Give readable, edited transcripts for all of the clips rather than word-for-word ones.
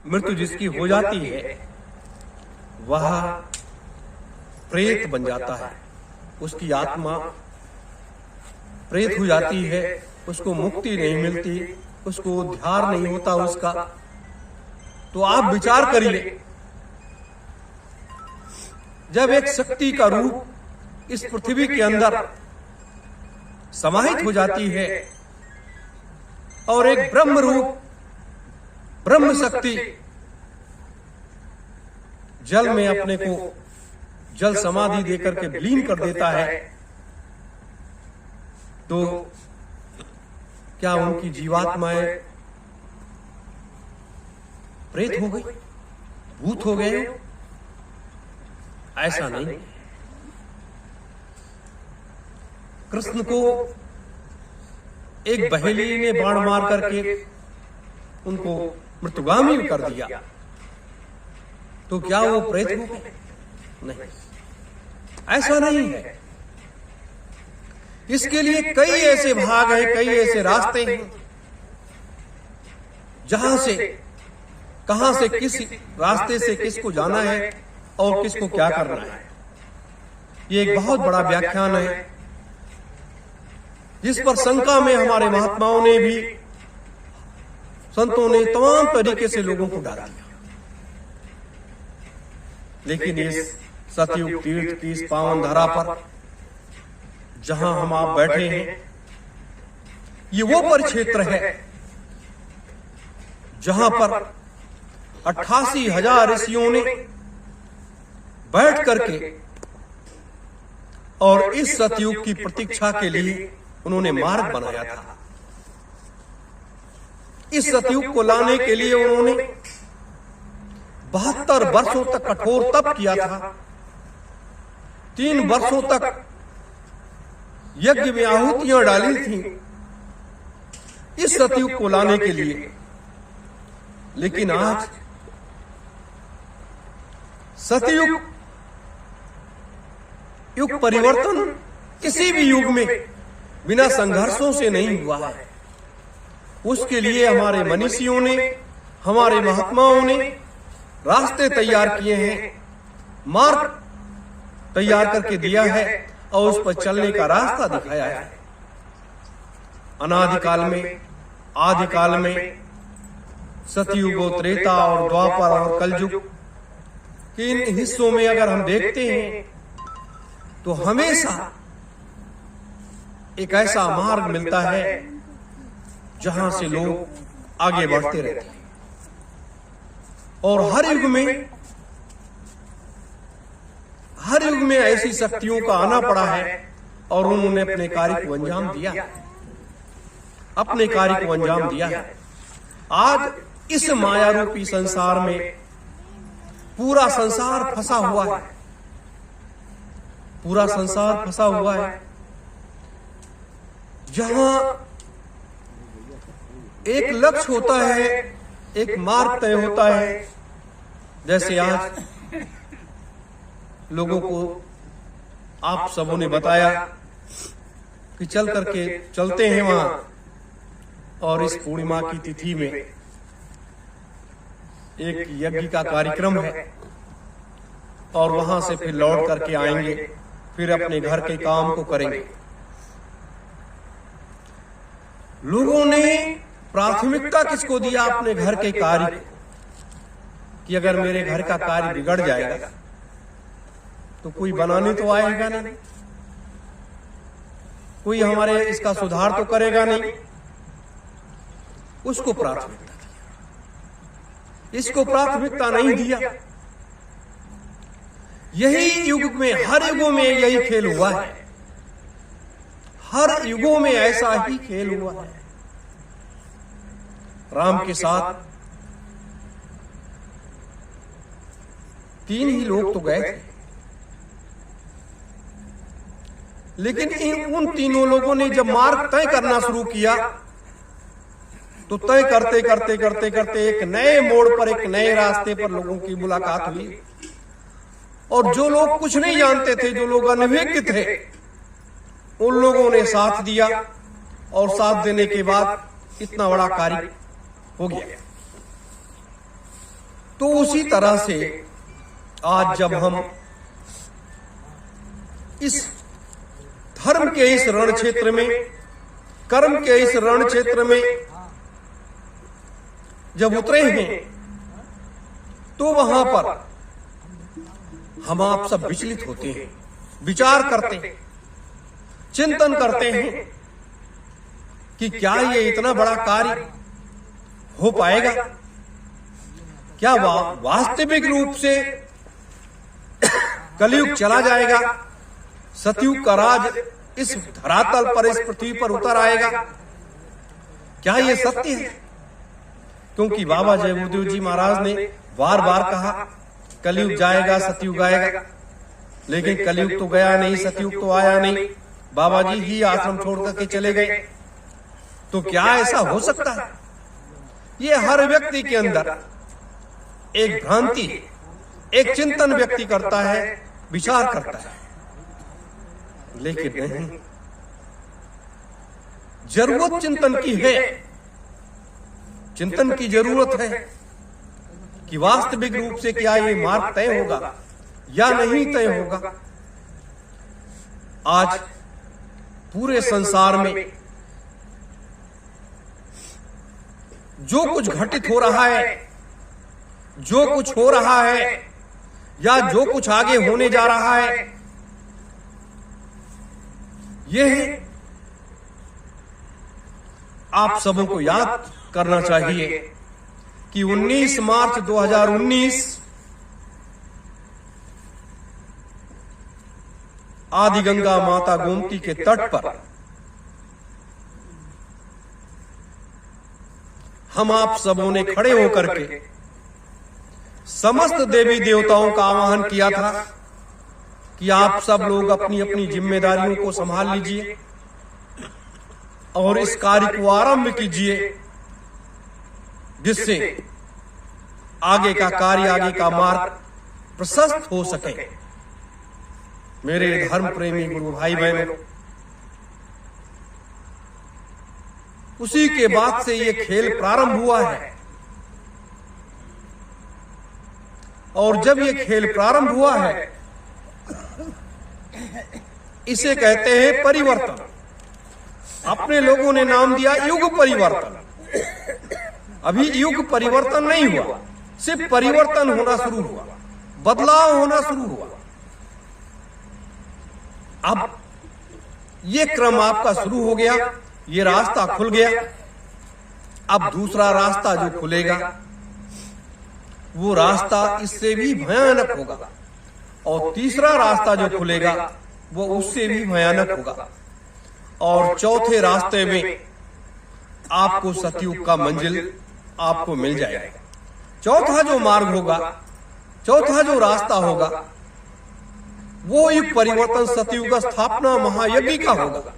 मृत्यु जिसकी हो जाती है वह प्रेत बन जाता है, उसकी आत्मा प्रेत हो जाती है, उसको मुक्ति नहीं मिलती, उसको उद्धार नहीं होता उसका। तो आप विचार करिए, जब एक शक्ति का रूप इस पृथ्वी के अंदर समाहित हो जाती है और एक ब्रह्म रूप, ब्रह्म शक्ति जल में अपने को जल समाधि देकर के विलीन कर देता है, तो क्या उनकी जीवात्माएं प्रेत हो गई, भूत हो गए? ऐसा नहीं। कृष्ण को एक बहेली ने बाण मार करके उनको मृत्युगामी कर दिया, तो क्या वो प्रेत हो गए? नहीं, ऐसा नहीं है। इसके लिए कई ऐसे भाग हैं, कई ऐसे रास्ते हैं जहां से, कहां से, किस रास्ते से किसको जाना है और किसको क्या करना है। ये एक बहुत बड़ा व्याख्यान है जिस पर शंका में हमारे महात्माओं ने भी, संतों ने तमाम तरीके से लोगों को डाला दिया। लेकिन इस सतयुग तीर्थ की इस पावन धरा पर जहां हम आप बैठे हैं, ये वो परिक्षेत्र है जहां पर 88,000 ऋषियों ने बैठ करके और इस सतयुग की प्रतीक्षा के लिए उन्होंने मार्ग बनाया था। इस सतयुग को लाने के लिए उन्होंने 72 वर्षों तक कठोर तप किया था। 3 वर्षों तक यज्ञ में आहुतियां डाली थी इस सतयुग को लाने के लिए। लेकिन आज सतयुग युग परिवर्तन किसी भी युग में बिना संघर्षों से नहीं हुआ है। उसके लिए हमारे मनीषियों ने, हमारे महात्माओं ने रास्ते तैयार किए हैं, मार्ग तैयार करके दिया है और उस पर चलने का रास्ता दिखाया है। अनादिकाल में, आदिकाल में, सतयुग, त्रेता और द्वापर और कलयुग के इन हिस्सों में अगर हम देखते हैं तो हमेशा एक ऐसा मार्ग मिलता है जहां से लोग आगे बढ़ते रहते हैं। और हर युग में ऐसी शक्तियों का आना पड़ा है और उन्होंने अपने कार्य को अंजाम दिया, अपने कार्य को अंजाम दिया है। आज इस माया रूपी संसार में पूरा संसार फंसा हुआ है, पूरा संसार फंसा हुआ है, जहां एक लक्ष्य होता है, एक मार्ग तय होता है। जैसे आज लोगों को आप सबों ने बताया कि चल करके चलते हैं वहां, और इस पूर्णिमा की तिथि में एक यज्ञ का कार्यक्रम है और वहां से फिर लौट करके आएंगे, फिर अपने घर के काम को करेंगे। लोगों ने प्राथमिकता किसको दिया? अपने घर के कार्य को, कि अगर मेरे घर का कार्य बिगड़ जाएगा तो कोई बनाने तो आएगा नहीं, कोई हमारे इसका सुधार तो करेगा नहीं। उसको प्राथमिकता दिया, इसको प्राथमिकता नहीं दिया। यही युग में, हर युगों में यही खेल हुआ है, हर युगों में ऐसा ही खेल हुआ है। राम के साथ 3 ही लोग तो गए थे, लेकिन उन तीनों लोगों ने जब मार्ग तय करना शुरू किया तो तय करते करते करते करते एक नए मोड़ पर, एक नए रास्ते पर लोगों की मुलाकात हुई। और जो लोग कुछ नहीं जानते थे, जो लोग अनभिज्ञ थे, उन लोगों ने साथ दिया और साथ देने के बाद इतना बड़ा कार्य हो गया। तो उसी तरह से आज जब हम इस धर्म के इस रण क्षेत्र में, कर्म के इस रण क्षेत्र में जब उतरे हैं, तो वहां पर हम आप सब विचलित होते हैं, विचार करते हैं, चिंतन करते हैं कि क्या ये इतना बड़ा कार्य हो पाएगा? क्या वास्तविक रूप से कलयुग चला जाएगा? सतयुग का राज इस धरातल पर, इस पृथ्वी पर उतर आएगा? क्या ये सत्य है? क्योंकि बाबा जय गुरुदेव जी महाराज ने बार बार कहा कलयुग जाएगा, सतयुग आएगा, लेकिन कलयुग तो गया नहीं, सतयुग तो आया नहीं, बाबा जी ही आश्रम छोड़ करके चले गए। तो क्या ऐसा हो सकता है? ये हर व्यक्ति के अंदर एक भ्रांति, एक चिंतन व्यक्ति करता है, विचार करता है, लेकिन नहीं, जरूरत चिंतन की है, चिंतन की जरूरत है कि वास्तविक रूप से क्या ये मार्ग तय होगा या नहीं तय होगा। आज पूरे संसार में जो कुछ घटित हो रहा है, जो कुछ हो रहा है या जो कुछ आगे होने जा रहा है, यह आप सबों को याद करना चाहिए कि 19 मार्च 2019 आदि गंगा माता गोमती के तट पर हम आप सबों ने खड़े होकर के समस्त देवी देवताओं का आह्वान किया था कि आप सब लोग अपनी अपनी जिम्मेदारियों को संभाल लीजिए और इस कार्य को आरंभ कीजिए, जिससे आगे का कार्य, आगे का मार्ग प्रशस्त हो सके। मेरे धर्म प्रेमी गुरु भाई बहनों, उसी के बाद से ये खेल प्रारंभ हुआ है, और जब ये खेल प्रारंभ हुआ है, इसे कहते हैं परिवर्तन। अपने लोगों ने नाम दिया युग परिवर्तन। अभी युग परिवर्तन नहीं हुआ, सिर्फ परिवर्तन होना शुरू हुआ, बदलाव होना शुरू हुआ। अब ये क्रम आपका शुरू हो गया, ये रास्ता खुल गया। अब दूसरा रास्ता जो खुलेगा, वो रास्ता इससे भी भयानक होगा, और तीसरा रास्ता जो खुलेगा वो उससे भी भयानक होगा, और चौथे रास्ते में आपको सतयुग का मंजिल आपको मिल जाएगा। चौथा जो मार्ग होगा, चौथा जो रास्ता होगा, वो युग परिवर्तन सतयुग स्थापना महायज्ञ का होगा,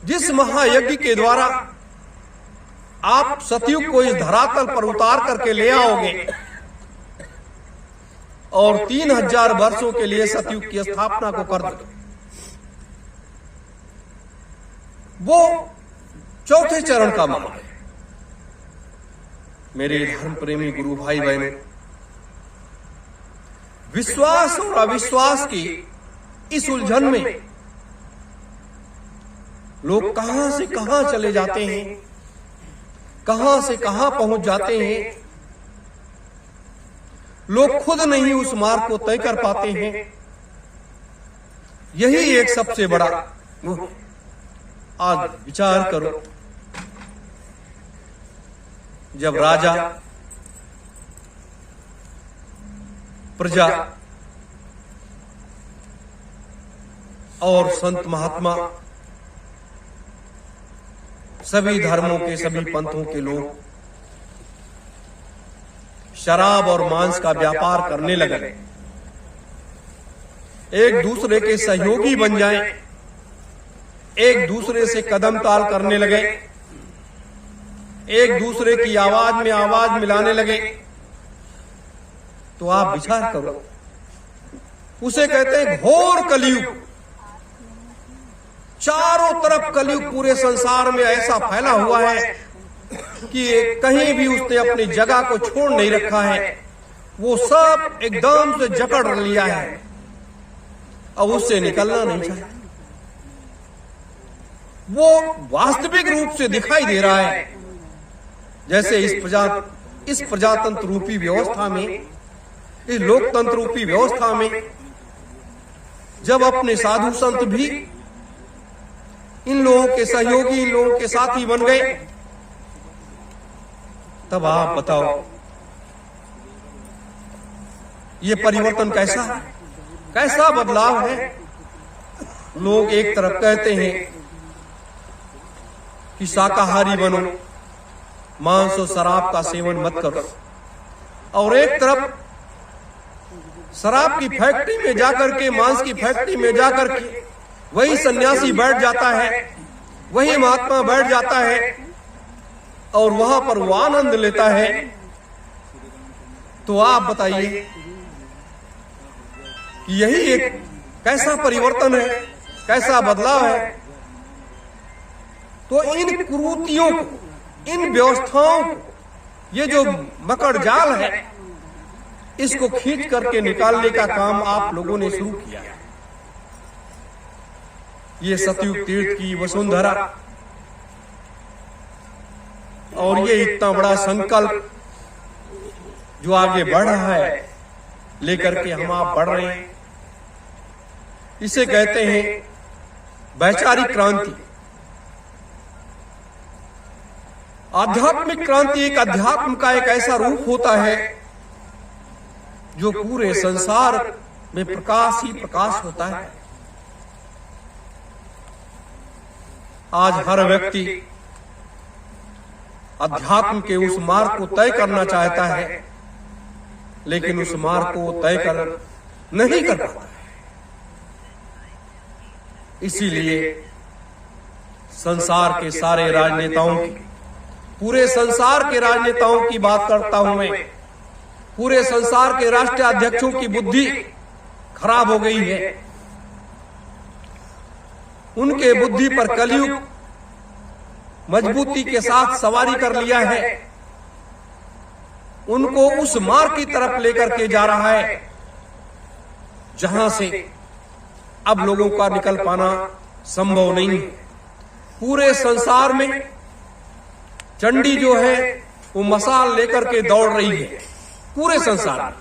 जिस महायज्ञ के द्वारा आप सतयुग को इस धरातल पर उतार करके ले आओगे और 3000 वर्षों के लिए सतयुग की स्थापना को कर दोगे। वो चौथे चरण का मार्ग है। मेरे धर्म प्रेमी गुरु भाई बहनों, विश्वास और अविश्वास की इस उलझन में लोग कहां से कहां चले जाते हैं, कहां से कहां पहुंच जाते हैं। लोग खुद नहीं उस मार्ग को तय कर पाते हैं। यही एक सबसे बड़ा, आज विचार करो, जब राजा, प्रजा और संत महात्मा, सभी धर्मों के, सभी पंथों के लोग शराब और मांस का व्यापार करने लगे, एक दूसरे के सहयोगी बन जाएं, एक दूसरे से कदम ताल करने लगे, एक दूसरे की आवाज में आवाज मिलाने लगे, तो आप विचार करो, उसे कहते हैं घोर कलयुग। चारों तरफ कलयुग पूरे संसार में ऐसा फैला हुआ है कि कहीं भी उसने अपनी जगह को छोड़ नहीं रखा है, वो सब एकदम से जकड़ लिया है, अब उससे निकलना नहीं चाहिए। वो वास्तविक रूप से दिखाई दे रहा है, जैसे इस प्रजातंत्र रूपी व्यवस्था में, इस लोकतंत्र रूपी व्यवस्था में जब अपने साधु संत भी इन लोगों के सहयोगी, इन लोगों के साथी बन गए, तब आप बताओ ये परिवर्तन कैसा है, कैसा बदलाव है। लोग एक तरफ कहते हैं कि शाकाहारी बनो, मांस और शराब का सेवन मत करो, और एक तरफ शराब की फैक्ट्री में जाकर के, मांस की फैक्ट्री में जाकर के वही सन्यासी बैठ जाता है, वही महात्मा बैठ जाता है और वहां पर वो आनंद लेता है। तो आप बताइए कि यही एक कैसा परिवर्तन है, कैसा बदलाव है। तो इन कुरीतियों को, इन व्यवस्थाओं को, ये जो मकड़ जाल है, इसको खींच करके निकालने का काम आप लोगों ने शुरू किया। ये सतयुग तीर्थ की वसुंधरा और ये इतना बड़ा संकल्प जो आगे बढ़ रहा है, लेकर के हम आप बढ़ रहे हैं, इसे कहते हैं वैचारिक क्रांति। आध्यात्मिक क्रांति एक अध्यात्म का एक ऐसा रूप होता है जो पूरे संसार में प्रकाश ही प्रकाश होता है। आज हर व्यक्ति अध्यात्म के उस मार्ग को तय करना चाहता है, लेकिन उस मार्ग को तय कर नहीं कर पाता है। इसीलिए संसार के सारे राजनेताओं की, पूरे संसार के राजनेताओं की बात करता हूं मैं, पूरे संसार के राष्ट्रीय अध्यक्षों की बुद्धि खराब हो गई है। उनके बुद्धि पर कलयुग मजबूती के साथ सवारी कर लिया है, उनको उस मार्ग की तरफ लेकर के जा रहा है जहां से अब लोगों का निकल पाना संभव नहीं है। पूरे संसार में चंडी जो है वो मशाल लेकर के दौड़ रही है। पूरे संसार में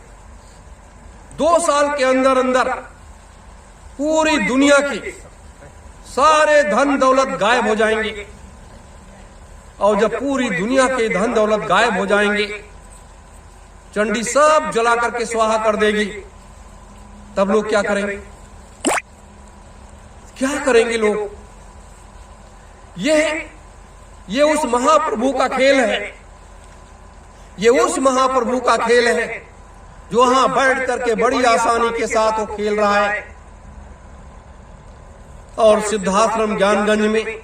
2 साल के अंदर अंदर पूरी दुनिया के सारे धन दौलत गायब हो जाएंगे, और जब पूरी दुनिया के धन दौलत गायब हो जाएंगे, चंडी सब जला करके स्वाहा कर देगी, तब लोग क्या करेंगे? क्या करेंगे लोग? ये उस महाप्रभु का खेल है, ये उस महाप्रभु का खेल है जो वहां बैठ करके बड़ी आसानी के साथ वो खेल रहा है। और सिद्धाश्रम ज्ञानगंज में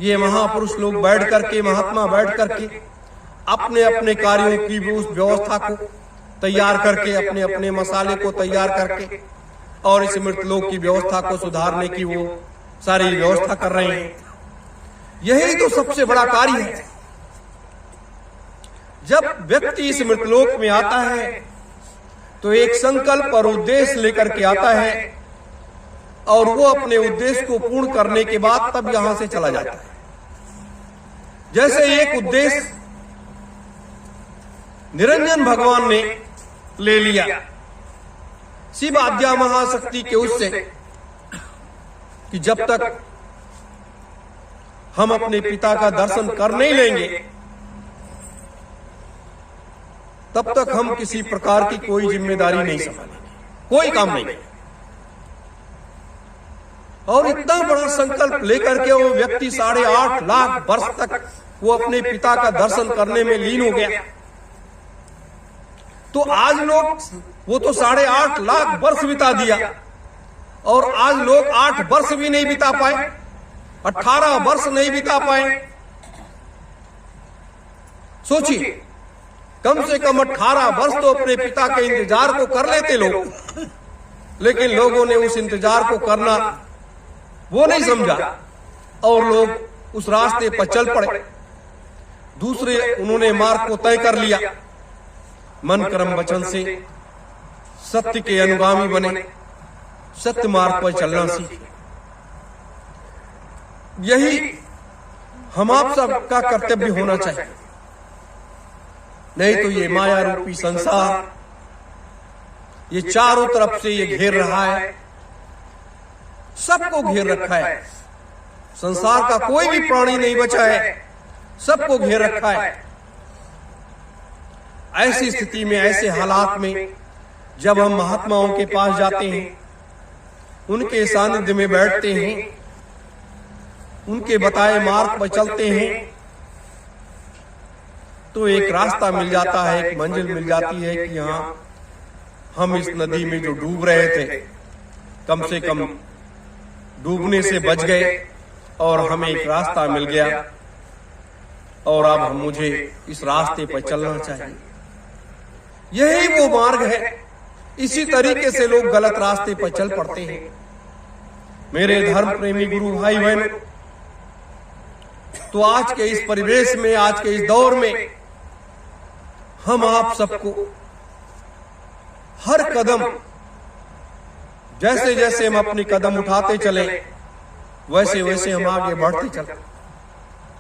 ये महापुरुष लोग बैठ करके, महात्मा बैठ करके अपने अपने कार्यों की उस व्यवस्था को तैयार करके, अपने अपने मसाले को तैयार करके और इस मृत लोक की व्यवस्था को सुधारने की वो सारी व्यवस्था कर रहे हैं। यही तो सबसे बड़ा कार्य है। जब व्यक्ति इस मृतलोक में आता है तो एक संकल्प और उद्देश्य लेकर के आता है, और वो अपने उद्देश्य को पूर्ण करने के बाद तब यहां से चला जाता है। जैसे एक उद्देश्य निरंजन भगवान ने ले लिया शिव आद्या महाशक्ति के उससे, कि जब तक हम अपने पिता का दर्शन कर नहीं लेंगे तब तक हम किसी प्रकार की कोई जिम्मेदारी नहीं संभालेंगे, कोई काम नहीं। और इतना बड़ा संकल्प लेकर के वो व्यक्ति 8.5 लाख वर्ष तक वो अपने पिता का दर्शन करने में लीन हो गया। तो आज लोग, वो तो 8.5 लाख वर्ष बिता दिया, और आज लोग 8 वर्ष भी नहीं बिता पाए, 18 वर्ष नहीं बिता पाए। सोचिए, कम से कम 18 वर्ष तो अपने पिता के इंतजार को कर लेते लोग, लेकिन लोगों ने उस इंतजार को करना वो नहीं समझा, और लोग उस रास्ते पर चल पड़े। दूसरे उन्होंने मार्ग को तय कर लिया, मन कर्म वचन से सत्य के अनुगामी बने, सत्य मार्ग पर चलना सीखे। यही हम आप सबका कर्तव्य होना चाहिए। नहीं तो ये माया रूपी संसार ये चारों तरफ से ये घेर रहा है, सबको घेर रखा है। संसार का कोई भी प्राणी नहीं बचा है, सबको घेर रखा है। ऐसी स्थिति में, ऐसे हालात में जब हम महात्माओं के पास जाते हैं, उनके सानिध्य में बैठते हैं, उनके बताए मार्ग पर चलते हैं, तो एक रास्ता मिल जाता है, एक मंजिल मिल जाती है कि यहाँ हम इस नदी में जो डूब रहे थे, कम से कम डूबने से बच गए और हमें एक रास्ता मिल गया और अब मुझे इस रास्ते पर चलना चाहिए। यही वो मार्ग है। इसी तरीके से लोग गलत रास्ते पर चल पड़ते हैं। मेरे धर्म प्रेमी गुरु भाई बहन, तो आज के इस परिवेश में, आज के इस दौर में हम आप सबको हर कदम, जैसे जैसे हम अपनी कदम उठाते चले, वैसे वैसे हम आगे बढ़ते चले।